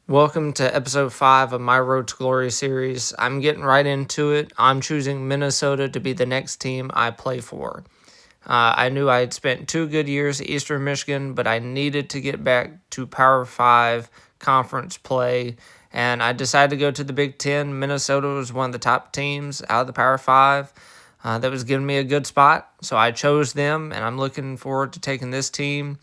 Welcome to episode 5 of my Road to Glory series. I'm getting right into it. I'm choosing Minnesota to be the next team I play for. I knew I had spent 2 good years at Eastern Michigan, but I needed to get back to Power 5 conference play, and I decided to go to the Big Ten. Minnesota was one of the top teams out of the Power 5 that was giving me a good spot, so I chose them, and I'm looking forward to taking this team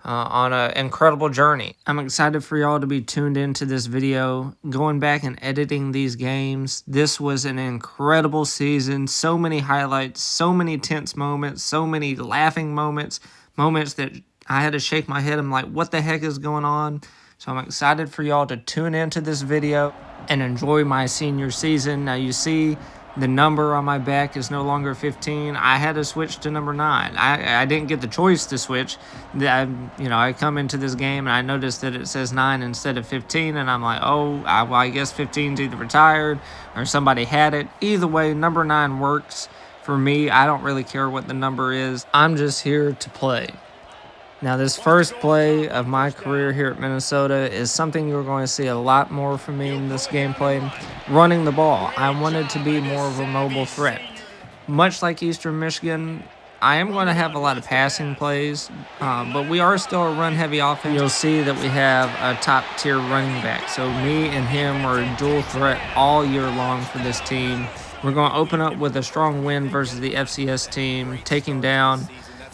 on an incredible journey. I'm excited for y'all to be tuned into this video. Going back and editing these games, this was an incredible season. So many highlights, so many tense moments, so many laughing moments, moments that I had to shake my head. I'm like, what the heck is going on? So I'm excited for y'all to tune into this video and enjoy my senior season. Now you see the number on my back is no longer 15. I had to switch to number 9. I didn't get the choice to switch. I come into this game and I noticed that it says 9 instead of 15, and I'm like, I guess 15's either retired or somebody had it. Either way, number 9 works for me. I don't really care what the number is. I'm just here to play. Now, this first play of my career here at Minnesota is something you're going to see a lot more from me in this gameplay. Running the ball. I wanted to be more of a mobile threat. Much like Eastern Michigan, I am going to have a lot of passing plays, but we are still a run-heavy offense. You'll see that we have a top-tier running back. So me and him are a dual threat all year long for this team. We're going to open up with a strong win versus the FCS team, taking down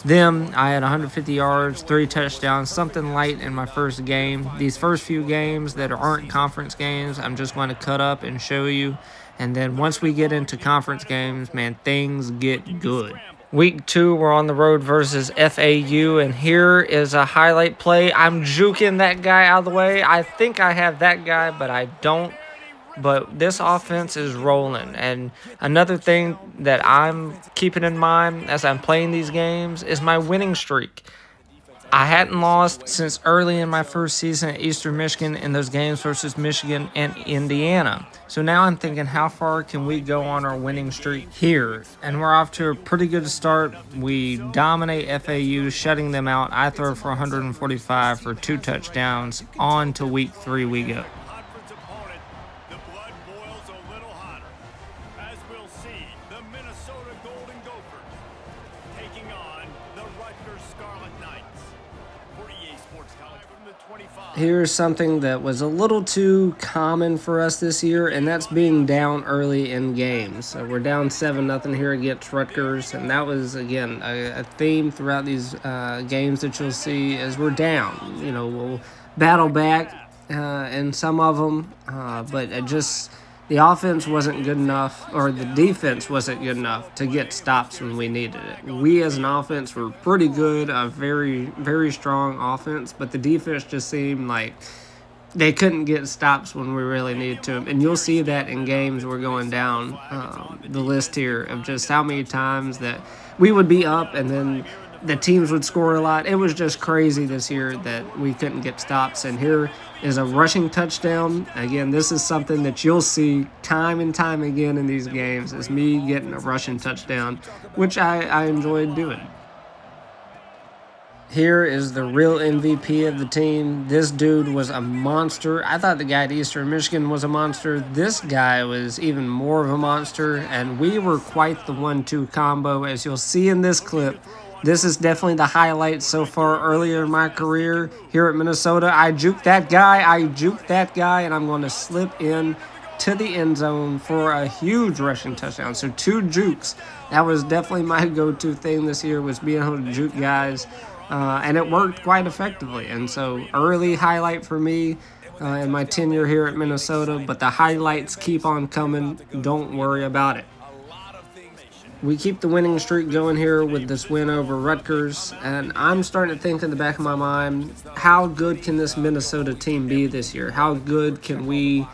them. I had 150 yards, 3 touchdowns, something light in my first game. These first few games that aren't conference games, I'm just going to cut up and show you. And then once we get into conference games, man, things get good. Week 2, we're on the road versus FAU, and here is a highlight play. I'm juking that guy out of the way. I think I have that guy, but I don't. But this offense is rolling. And another thing that I'm keeping in mind as I'm playing these games is my winning streak. I hadn't lost since early in my first season at Eastern Michigan in those games versus Michigan and Indiana. So now I'm thinking, how far can we go on our winning streak here? And we're off to a pretty good start. We dominate FAU, shutting them out. I throw for 145 for 2 touchdowns. On to week 3 we go. Here's something that was a little too common for us this year, and that's being down early in games. So we're down 7-0 here against Rutgers, and that was, again, a theme throughout these games that you'll see as we're down. We'll battle back in some of them, but the offense wasn't good enough, or the defense wasn't good enough to get stops when we needed it. We as an offense were pretty good, a very, very strong offense, but the defense just seemed like they couldn't get stops when we really needed to. And you'll see that in games we're going down the list here of just how many times that we would be up and then the teams would score a lot. It was just crazy this year that we couldn't get stops. And here is a rushing touchdown. Again, this is something that you'll see time and time again in these games, is me getting a rushing touchdown, which I enjoyed doing. Here is the real MVP of the team. This dude was a monster. I thought the guy at Eastern Michigan was a monster. This guy was even more of a monster, and we were quite the 1-2 combo, as you'll see in this clip. This is definitely the highlight so far earlier in my career here at Minnesota. I juked that guy, and I'm going to slip in to the end zone for a huge rushing touchdown. So 2 jukes. That was definitely my go-to thing this year, was being able to juke guys, and it worked quite effectively. And so early highlight for me in my tenure here at Minnesota, but the highlights keep on coming. Don't worry about it. We keep the winning streak going here with this win over Rutgers, and I'm starting to think in the back of my mind, how good can this Minnesota team be this year? How good can we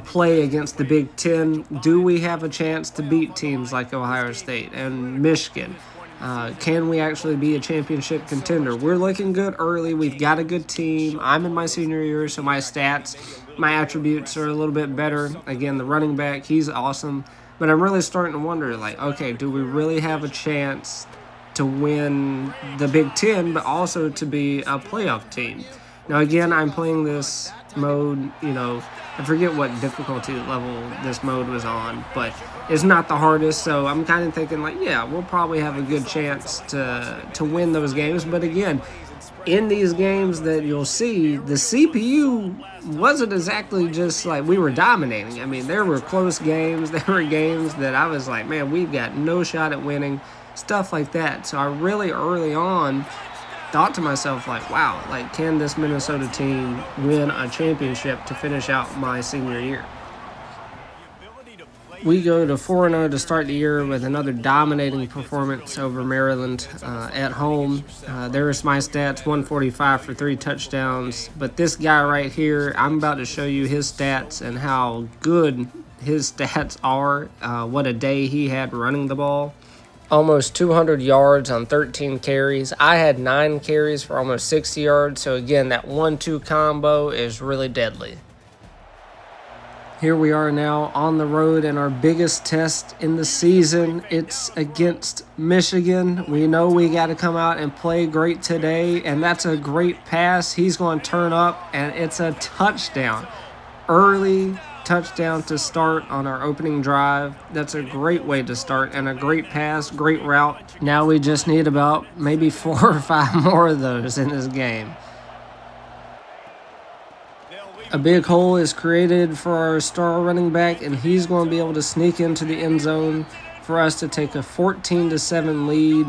play against the Big Ten? Do we have a chance to beat teams like Ohio State and Michigan? Can we actually be a championship contender? We're looking good early. We've got a good team. I'm in my senior year, so my stats, my attributes are a little bit better. Again, the running back, he's awesome. But I'm really starting to wonder, okay, do we really have a chance to win the Big Ten, but also to be a playoff team? Now, again, I'm playing this mode, I forget what difficulty level this mode was on, but it's not the hardest, so I'm kind of thinking like, yeah, we'll probably have a good chance to win those games. But again, in these games that you'll see, the CPU wasn't exactly just like we were dominating. I mean, there were close games. There were games that I was like, man, we've got no shot at winning, stuff like that. So I really early on thought to myself, like, wow, like, can this Minnesota team win a championship to finish out my senior year? We go to 4-0 to start the year with another dominating performance over Maryland at home. There's my stats, 145 for 3 touchdowns. But this guy right here, I'm about to show you his stats and how good his stats are. What a day he had running the ball. Almost 200 yards on 13 carries. I had 9 carries for almost 60 yards. So again, that 1-2 combo is really deadly. Here we are now on the road in our biggest test in the season. It's against Michigan. We know we got to come out and play great today, and that's a great pass. He's going to turn up, and it's a touchdown. Early touchdown to start on our opening drive. That's a great way to start, and a great pass, great route. Now we just need about maybe 4 or 5 more of those in this game. A big hole is created for our star running back, and he's going to be able to sneak into the end zone for us to take a 14-7 lead.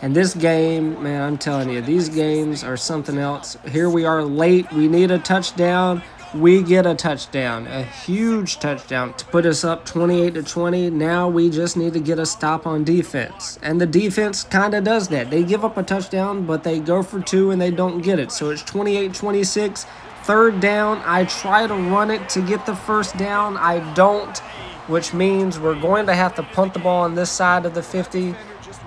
And this game, man, I'm telling you, these games are something else. Here we are late. We need a touchdown. We get a touchdown, a huge touchdown to put us up 28-20. Now we just need to get a stop on defense. And the defense kind of does that. They give up a touchdown, but they go for 2 and they don't get it. So it's 28-26. 3rd down, I try to run it to get the first down. I don't, which means we're going to have to punt the ball on this side of the 50.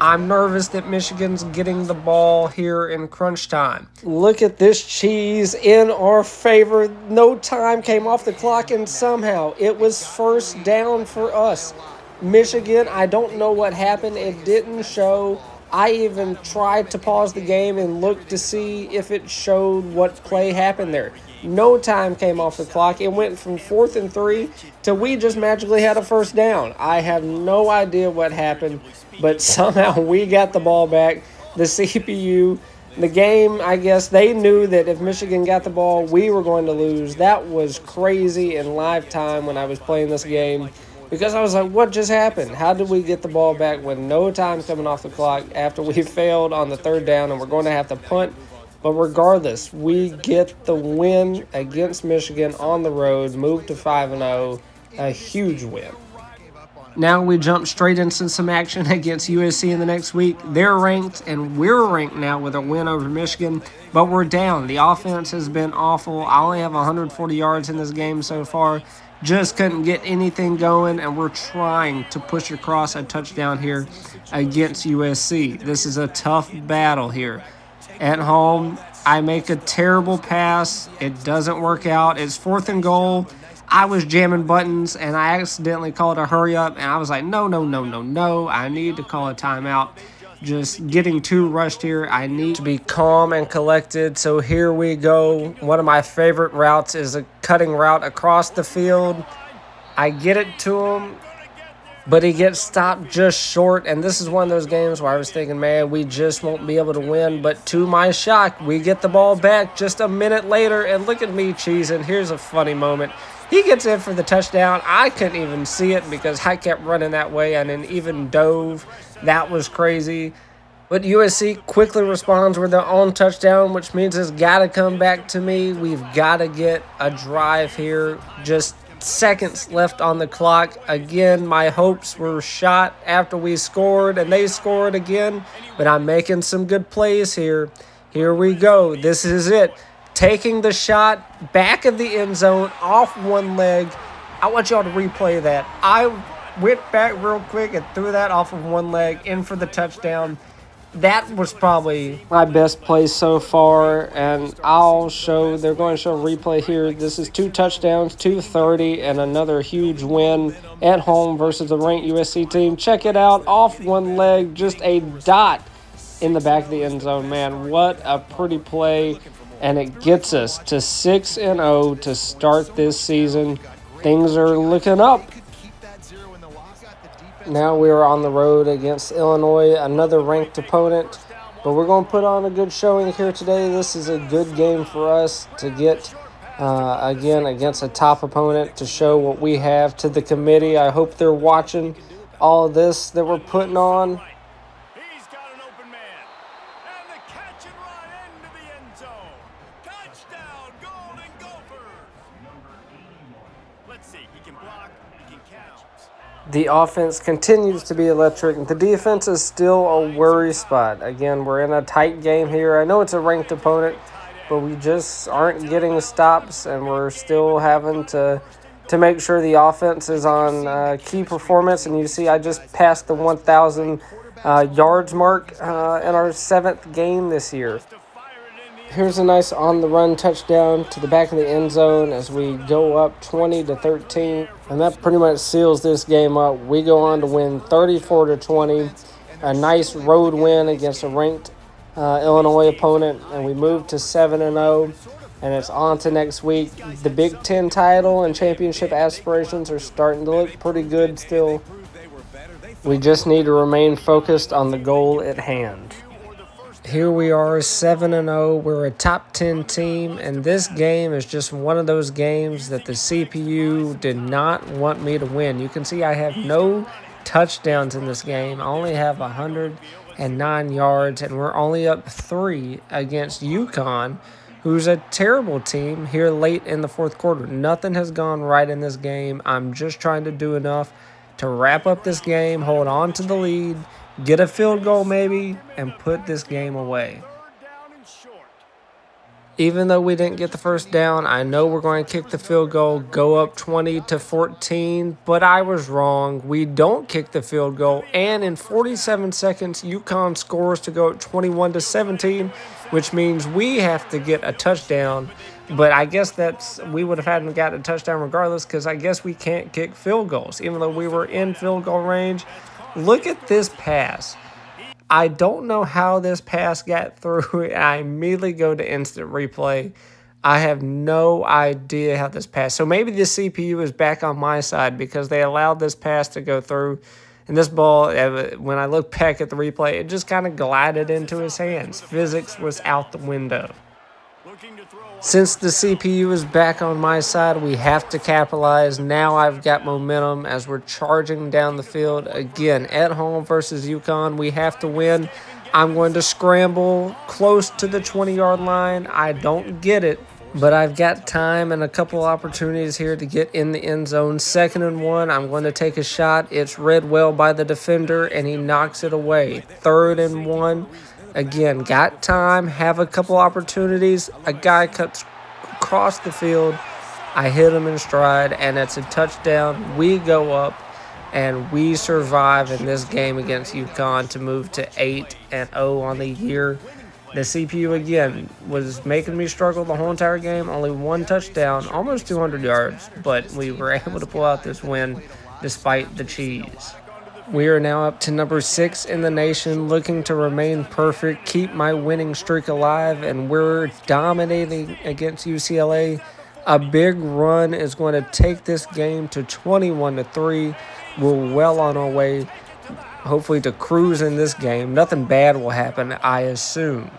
I'm nervous that Michigan's getting the ball here in crunch time. Look at this cheese in our favor. No time came off the clock, and somehow it was first down for us. Michigan, I don't know what happened. It didn't show. I even tried to pause the game and look to see if it showed what play happened there. No time came off the clock. It went from 4th and 3 to we just magically had a first down. I have no idea what happened, but somehow we got the ball back. The CPU, the game, I guess they knew that if Michigan got the ball, we were going to lose. That was crazy in live time when I was playing this game, because I was like, what just happened? How did we get the ball back with no time coming off the clock after we failed on the 3rd down and we're going to have to punt? But regardless, we get the win against Michigan on the road, move to 5-0, a huge win. Now we jump straight into some action against USC in the next week. They're ranked, and we're ranked now with a win over Michigan, but we're down. The offense has been awful. I only have 140 yards in this game so far. Just couldn't get anything going, and we're trying to push across a touchdown here against USC. This is a tough battle here. At home, I make a terrible pass. It doesn't work out. It's 4th and goal. I was jamming buttons, and I accidentally called a hurry up, and I was like, no. I need to call a timeout. Just getting too rushed here. I need to be calm and collected. So here we go. One of my favorite routes is a cutting route across the field. I get it to him, but he gets stopped just short. And this is one of those games where I was thinking, man, we just won't be able to win. But to my shock, we get the ball back just a minute later. And look at me cheesing. Here's a funny moment. He gets in for the touchdown. I couldn't even see it because I kept running that way and then even dove. That was crazy. But USC quickly responds with their own touchdown, which means it's got to come back to me. We've got to get a drive here. Just seconds left on the clock. Again, my hopes were shot after we scored, and they scored again. But I'm making some good plays here. Here we go. This is it. Taking the shot, back of the end zone, off one leg. I want y'all to replay that. I went back real quick and threw that off of one leg in for the touchdown. That was probably my best play so far, and they're going to show a replay here. This is 2 touchdowns, 230, and another huge win at home versus the ranked USC team. Check it out, off one leg, just a dot in the back of the end zone, man. What a pretty play. and it gets us to 6-0 to start this season. Things are looking up. Now we're on the road against Illinois, another ranked opponent, but we're going to put on a good showing here today. This is a good game for us to get, again, against a top opponent to show what we have to the committee. I hope they're watching all of this that we're putting on. He's got an open man. And the catch and run into the end zone. Touchdown, Golden Gophers. Let's see. He can block. He can catch. The offense continues to be electric. The defense is still a worry spot. Again, we're in a tight game here. I know it's a ranked opponent, but we just aren't getting stops, and we're still having to make sure the offense is on key performance. And you see I just passed the 1,000 yards mark in our 7th game this year. Here's a nice on-the-run touchdown to the back of the end zone as we go up 20-13, and that pretty much seals this game up. We go on to win 34-20, a nice road win against a ranked Illinois opponent, and we move to 7-0, and it's on to next week. The Big Ten title and championship aspirations are starting to look pretty good still. We just need to remain focused on the goal at hand. Here we are, 7-0. We're a top 10 team, and this game is just one of those games that the CPU did not want me to win. You can see I have no touchdowns in this game. I only have 109 yards, and we're only up 3 against UConn, who's a terrible team here late in the fourth quarter. Nothing has gone right in this game. I'm just trying to do enough to wrap up this game, hold on to the lead, get a field goal maybe, and put this game away. Even though we didn't get the first down, I know we're going to kick the field goal, go up 20-14, but I was wrong. We don't kick the field goal, and in 47 seconds, UConn scores to go at 21-17, which means we have to get a touchdown. But I guess we would have had to got a touchdown regardless, because I guess we can't kick field goals, even though we were in field goal range. Look at this pass. I don't know how this pass got through. I immediately go to instant replay. I have no idea how this passed. So maybe the CPU is back on my side because they allowed this pass to go through. And this ball, when I look back at the replay, it just kind of glided into his hands. Physics was out the window. Since the CPU is back on my side, we have to capitalize. Now I've got momentum as we're charging down the field. Again, at home versus UConn, we have to win. I'm going to scramble close to the 20-yard line. I don't get it, but I've got time and a couple opportunities here to get in the end zone. 2nd and 1, I'm going to take a shot. It's read well by the defender, and he knocks it away. 3rd and 1. Again, got time, have a couple opportunities. A guy cuts across the field. I hit him in stride, and it's a touchdown. We go up, and we survive in this game against UConn to move to 8-0 on the year. The CPU, again, was making me struggle the whole entire game. Only 1 touchdown, almost 200 yards, but we were able to pull out this win despite the cheese. We are now up to number 6 in the nation, looking to remain perfect, keep my winning streak alive, and we're dominating against UCLA. A big run is going to take this game to 21-3. We're well on our way, hopefully, to cruise in this game. Nothing bad will happen, I assume.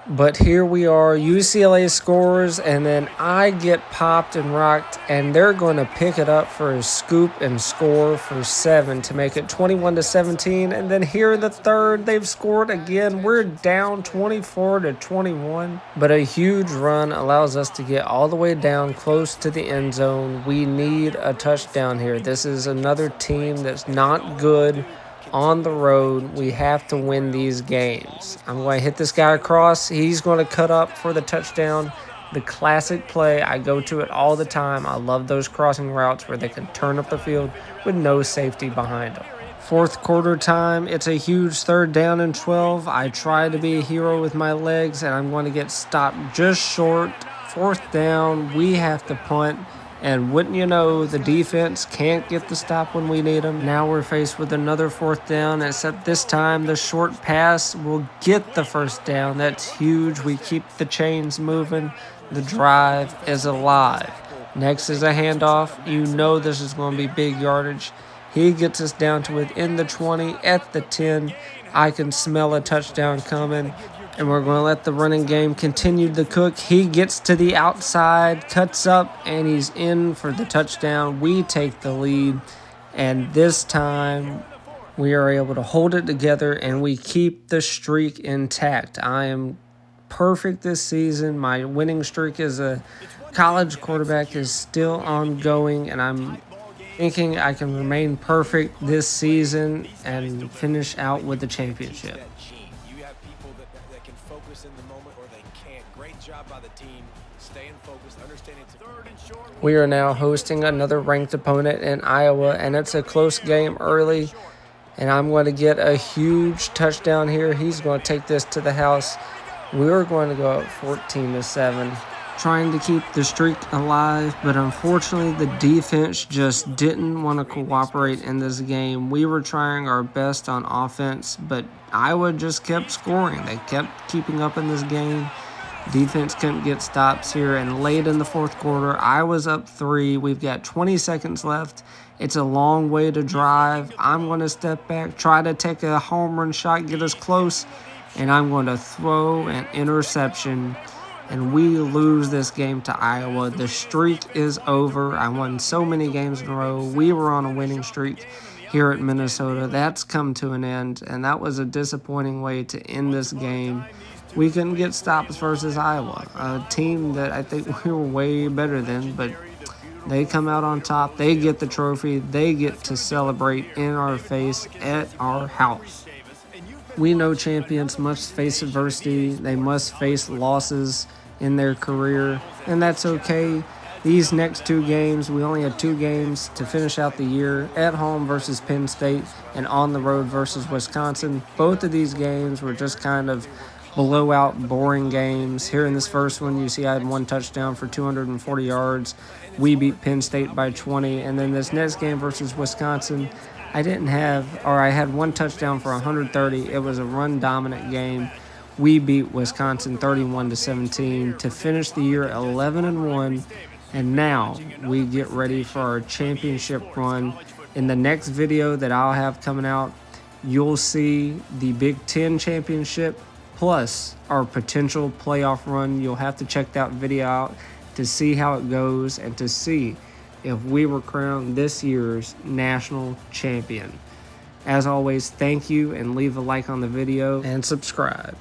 But here we are, UCLA scores, and then I get popped and rocked, and they're going to pick it up for a scoop and score for 7 to make it 21-17. And then here in the third, they've scored again. We're down 24-21, but a huge run allows us to get all the way down close to the end zone. We need a touchdown here. This is another team that's not good on the road. We have to win these games. I'm going to hit this guy across. He's going to cut up for the touchdown. The classic play. I go to it all the time. I love those crossing routes where they can turn up the field with no safety behind them. Fourth quarter time. It's a huge 3rd down and 12. I try to be a hero with my legs, and I'm going to get stopped just short. 4th down. We have to punt. And wouldn't you know, the defense can't get the stop when we need them. Now we're faced with another 4th down, except this time the short pass will get the first down. That's huge. We keep the chains moving. The drive is alive. Next is a handoff. You know this is going to be big yardage. He gets us down to within the 20, at the 10. I can smell a touchdown coming. And we're going to let the running game continue to cook. He gets to the outside, cuts up, and he's in for the touchdown. We take the lead. And this time, we are able to hold it together, and we keep the streak intact. I am perfect this season. My winning streak as a college quarterback is still ongoing, and I'm thinking I can remain perfect this season and finish out with the championship. You have people that can focus in the moment, or they can't. Great job by the team, staying focused, understanding. We are now hosting another ranked opponent in Iowa, and it's a close game early, and I'm going to get a huge touchdown here. He's going to take this to the house. We're going to go up 14-7. Trying to keep the streak alive, but unfortunately the defense just didn't want to cooperate in this game. We were trying our best on offense, but Iowa just kept scoring. They kept keeping up in this game. Defense couldn't get stops here, and late in the 4th quarter, Iowa's up 3. We've got 20 seconds left. It's a long way to drive. I'm going to step back, try to take a home run shot, get us close, and I'm going to throw an interception. And we lose this game to Iowa. The streak is over. I won so many games in a row. We were on a winning streak here at Minnesota. That's come to an end, and that was a disappointing way to end this game. We couldn't get stops versus Iowa, a team that I think we were way better than, but they come out on top. They get the trophy. They get to celebrate in our face at our house. We know champions must face adversity. They must face losses in their career, and that's okay. These next 2 games, we only had 2 games to finish out the year, at home versus Penn State and on the road versus Wisconsin. Both of these games were just kind of blowout, boring games. Here in this first one, you see I had 1 touchdown for 240 yards. We beat Penn State by 20, and then this next game versus Wisconsin, I had 1 touchdown for 130. It was a run-dominant game. We beat Wisconsin 31-17 to finish the year 11-1, and now we get ready for our championship run. In the next video that I'll have coming out, you'll see the Big Ten championship plus our potential playoff run. You'll have to check that video out to see how it goes and to see if we were crowned this year's national champion. As always, thank you, and leave a like on the video and subscribe.